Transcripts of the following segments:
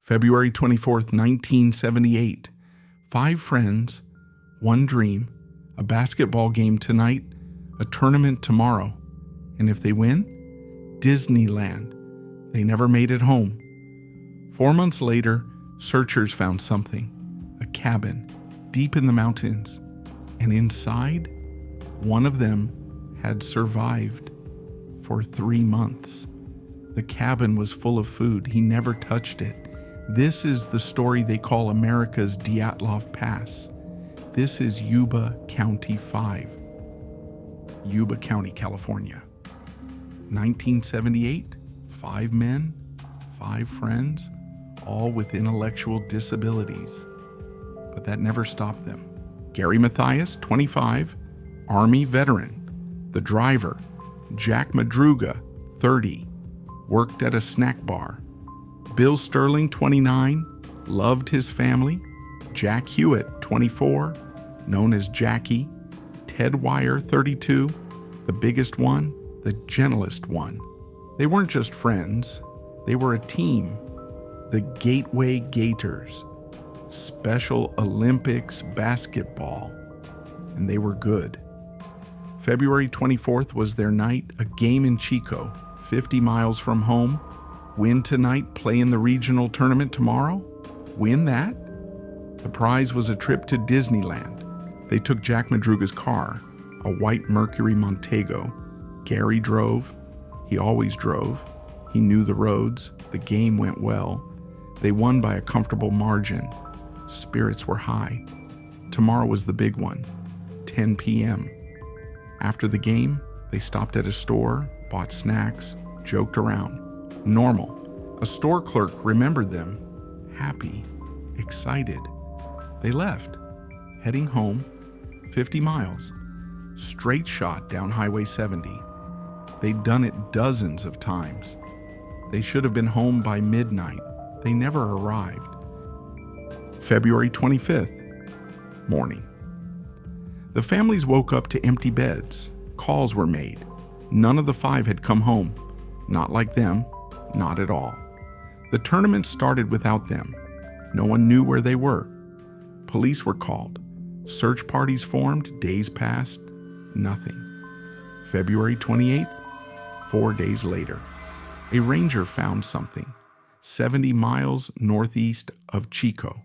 February 24th, 1978. 5 friends, 1 dream, a basketball game tonight, a tournament tomorrow. And if they win, Disneyland. They never made it home. 4 months later, searchers found something, a cabin deep in the mountains. And inside, one of them had survived for 3 months. The cabin was full of food. He never touched it. This is the story they call America's Dyatlov Pass. This is Yuba County 5, Yuba County, California. 1978, 5 men, 5 friends, all with intellectual disabilities. But that never stopped them. Gary Mathias, 25, Army veteran. The driver, Jack Madruga, 30, worked at a snack bar. Bill Sterling, 29, loved his family. Jack Huett, 24, known as Jackie. Ted Weiher, 32, the biggest one, the gentlest one. They weren't just friends, they were a team. The Gateway Gators, Special Olympics basketball, and they were good. February 24th was their night, a game in Chico, 50 miles from home. Win tonight, play in the regional tournament tomorrow. Win that? The prize was a trip to Disneyland. They took Jack Madruga's car, a white Mercury Montego. Gary drove. He always drove. He knew the roads. The game went well. They won by a comfortable margin. Spirits were high. Tomorrow was the big one, 10 p.m. After the game, they stopped at a store, bought snacks, joked around. Normal. A store clerk remembered them, happy, excited. They left, heading home, 50 miles, straight shot down Highway 70. They'd done it dozens of times. They should have been home by midnight. They never arrived. February 25th, morning. The families woke up to empty beds. Calls were made. None of the 5 had come home. Not like them, not at all. The tournament started without them. No one knew where they were. Police were called. Search parties formed. Days passed. Nothing. February 28th, 4 days later. A ranger found something, 70 miles northeast of Chico,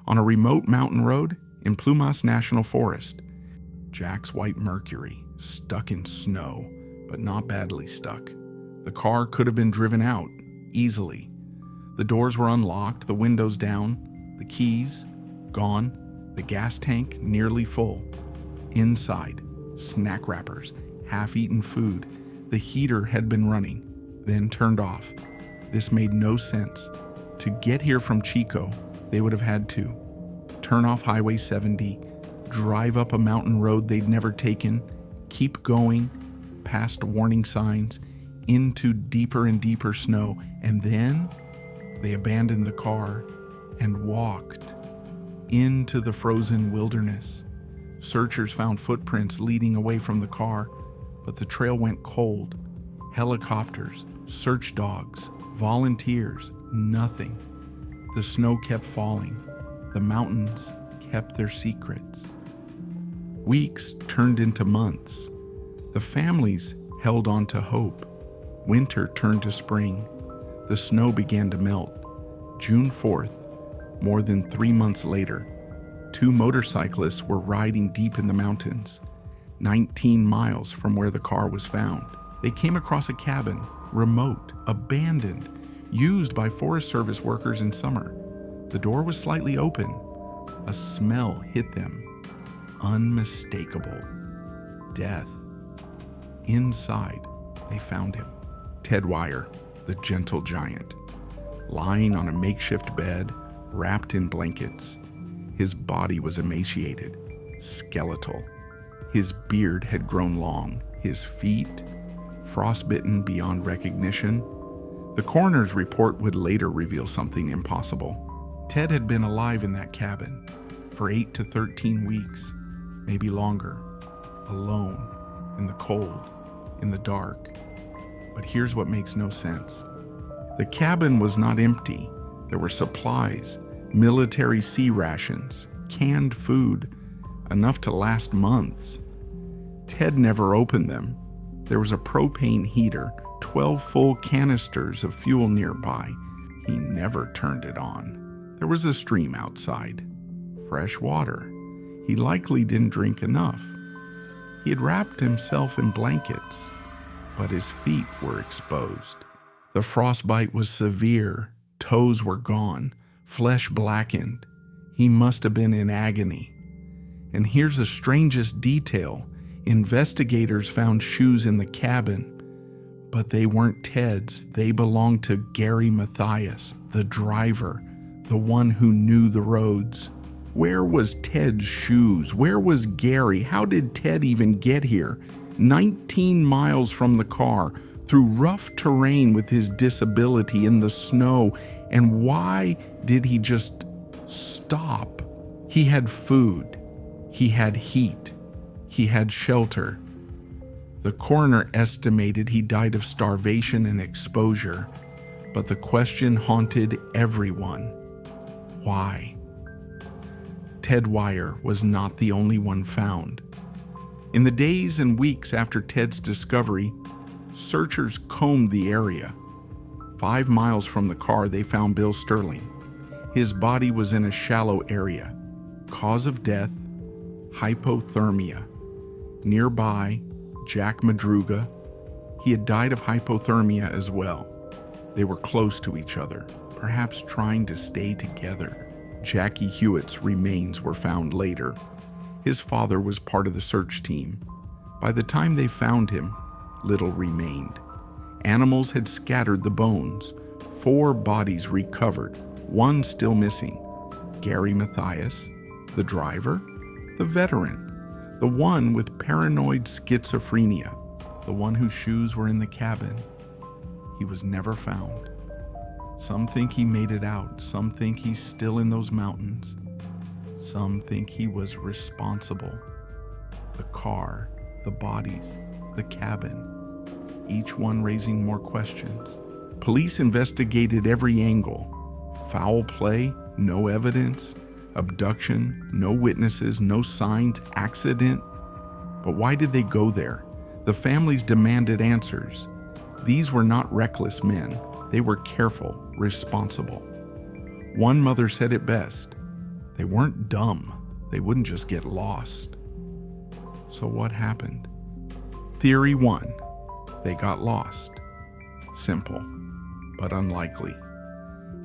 on a remote mountain road in Plumas National Forest. Jack's white Mercury, stuck in snow, but not badly stuck. The car could have been driven out, easily. The doors were unlocked, the windows down, the keys gone, the gas tank nearly full. Inside, snack wrappers, half-eaten food. The heater had been running, then turned off. This made no sense. To get here from Chico, they would have had to turn off Highway 70, drive up a mountain road they'd never taken, keep going, past warning signs, into deeper and deeper snow, and then they abandoned the car and walked into the frozen wilderness. Searchers found footprints leading away from the car, but the trail went cold. Helicopters, search dogs, volunteers, nothing. The snow kept falling. The mountains kept their secrets. Weeks turned into months. The families held on to hope. Winter turned to spring. The snow began to melt. June 4th, more than 3 months later, 2 motorcyclists were riding deep in the mountains, 19 miles from where the car was found. They came across a cabin, remote, abandoned, used by Forest Service workers in summer. The door was slightly open. A smell hit them. Unmistakable. Death. Inside, they found him. Ted Weiher, the gentle giant, lying on a makeshift bed, wrapped in blankets. His body was emaciated, skeletal. His beard had grown long, his feet frostbitten beyond recognition. The coroner's report would later reveal something impossible. Ted had been alive in that cabin for 8 to 13 weeks, maybe longer, alone, in the cold, in the dark. But here's what makes no sense. The cabin was not empty. There were supplies, military sea rations, canned food, enough to last months. Ted never opened them. There was a propane heater, 12 full canisters of fuel nearby. He never turned it on. There was a stream outside. Fresh water. He likely didn't drink enough. He had wrapped himself in blankets, but his feet were exposed. The frostbite was severe. Toes were gone, flesh blackened. He must have been in agony. And here's the strangest detail. Investigators found shoes in the cabin, but they weren't Ted's. They belonged to Gary Mathias, the driver, the one who knew the roads. Where was Ted's shoes? Where was Gary? How did Ted even get here? 19 miles from the car, through rough terrain with his disability in the snow. And why did he just stop? He had food. He had heat. He had shelter. The coroner estimated he died of starvation and exposure, but the question haunted everyone. Why? Ted Weiher was not the only one found. In the days and weeks after Ted's discovery, searchers combed the area. 5 miles from the car, they found Bill Sterling. His body was in a shallow area. Cause of death, hypothermia. Nearby, Jack Madruga. He had died of hypothermia as well. They were close to each other, perhaps trying to stay together. Jackie Huett's remains were found later. His father was part of the search team. By the time they found him, little remained. Animals had scattered the bones. 4 bodies recovered, 1 still missing. Gary Mathias, the driver, the veteran, the one with paranoid schizophrenia, the one whose shoes were in the cabin. He was never found. Some think he made it out. Some think he's still in those mountains. Some think he was responsible. The car, the bodies, the cabin, each one raising more questions. Police investigated every angle. Foul play, no evidence. Abduction, no witnesses, no signs, accident. But why did they go there? The families demanded answers. These were not reckless men. They were careful, responsible. One mother said it best. They weren't dumb. They wouldn't just get lost. So what happened? Theory 1. They got lost. Simple, but unlikely.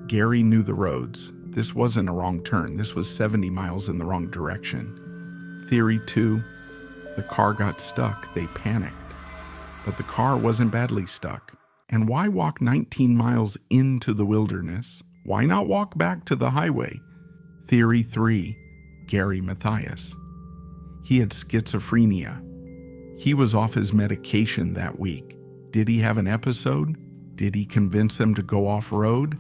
Gary knew the roads. This wasn't a wrong turn. This was 70 miles in the wrong direction. Theory 2. The car got stuck. They panicked. But the car wasn't badly stuck. And why walk 19 miles into the wilderness? Why not walk back to the highway? Theory 3. Gary Mathias. He had schizophrenia. He was off his medication that week. Did he have an episode? Did he convince them to go off-road?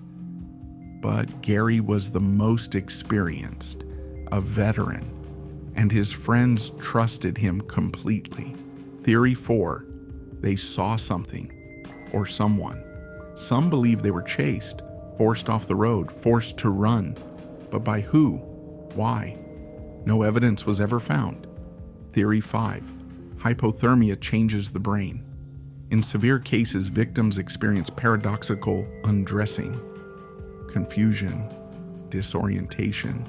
But Gary was the most experienced, a veteran, and his friends trusted him completely. Theory 4. They saw something, or someone. Some believe they were chased, forced off the road, forced to run. But by who? Why? No evidence was ever found. Theory 5. Hypothermia changes the brain. In severe cases, victims experience paradoxical undressing, confusion, disorientation,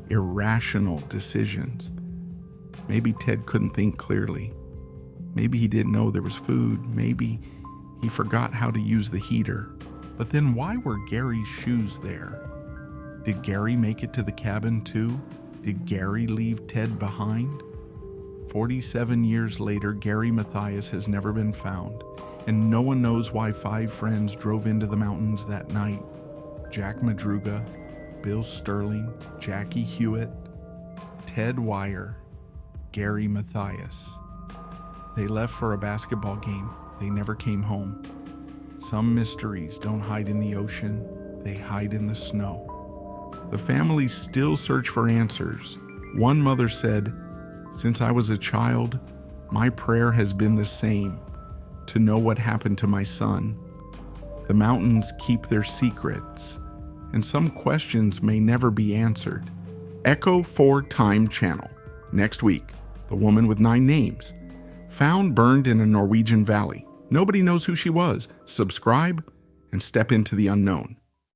irrational decisions. Maybe Ted couldn't think clearly. Maybe he didn't know there was food. Maybe he forgot how to use the heater. But then why were Gary's shoes there? Did Gary make it to the cabin too? Did Gary leave Ted behind? 47 years later, Gary Mathias has never been found, and no one knows why 5 friends drove into the mountains that night. Jack Madruga, Bill Sterling, Jackie Huett, Ted Weiher, Gary Mathias. They left for a basketball game. They never came home. Some mysteries don't hide in the ocean, they hide in the snow. The families still search for answers. One mother said, "Since I was a child, my prayer has been the same, to know what happened to my son. The mountains keep their secrets, and some questions may never be answered. Echo 4 Time Channel. Next week, the woman with 9 names. Found burned in a Norwegian valley. Nobody knows who she was. Subscribe and step into the unknown.